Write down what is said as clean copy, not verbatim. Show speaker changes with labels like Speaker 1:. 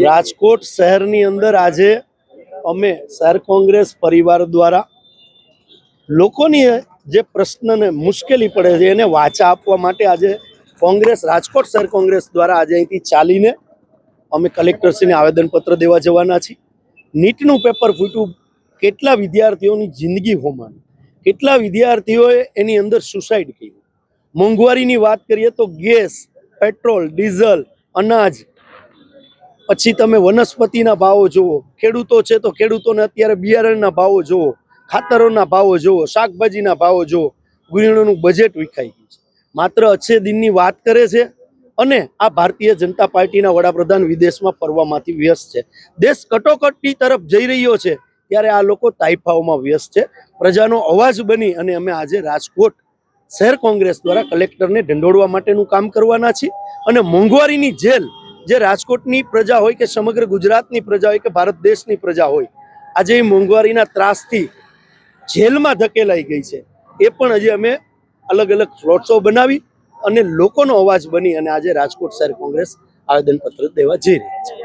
Speaker 1: રાજકોટ શહેરની અંદર આજે અમે શહેર કોંગ્રેસ પરિવાર દ્વારા લોકોની જે પ્રશ્નને મુશ્કેલી પડે છે એને વાચા આપવા માટે આજે કોંગ્રેસ રાજકોટ શહેર કોંગ્રેસ દ્વારા આજે અહીંથી ચાલીને અમે કલેક્ટરશ્રીને આવેદનપત્ર દેવા જવાના છીએ. નીટનું પેપર ફૂટ્યું, કેટલા વિદ્યાર્થીઓની જિંદગી હોમાણી, કેટલા વિદ્યાર્થીઓએ એની અંદર સુસાઇડ કર્યું. મોંઘવારીની વાત કરીએ તો ગેસ, પેટ્રોલ, ડીઝલ, અનાજ, પછી તમે વનસ્પતિના ભાવો જુઓ, ખેડૂતો છે તો ખેડૂતોને અત્યારે બિયારણના ભાવો જુઓ, ખાતરોના ભાવો જુઓ, શાકભાજીના ભાવો જુઓ, ગૃહિણીઓનું બજેટ વિખાઈ ગયું છે. માત્ર અચ્છે દિનની વાત કરે છે અને આ ભારતીય જનતા પાર્ટીના વડાપ્રધાન વિદેશમાં ફરવામાંથી વ્યસ્ત છે. દેશ કટોકટી તરફ જઈ રહ્યો છે ત્યારે આ લોકો તાઇફાઓમાં વ્યસ્ત છે. પ્રજાનો અવાજ બની અને અમે આજે રાજકોટ શહેર કોંગ્રેસ દ્વારા કલેક્ટરને ઢંઢોળવા માટેનું કામ કરવાના છીએ અને મોંઘવારીની જેલ જે રાજકોટની પ્રજા હોય કે સમગ્ર ગુજરાતની પ્રજા હોય કે ભારત દેશની પ્રજા હોય, આજે એ મોંઘવારીના ત્રાસથી જેલમાં ધકેલાઈ ગઈ છે. એ પણ હજી અમે અલગ અલગ ફ્લોટ શો બનાવી અને લોકોનો અવાજ બની અને આજે રાજકોટ શહેર કોંગ્રેસ આવેદનપત્ર દેવા જઈ રહી છે.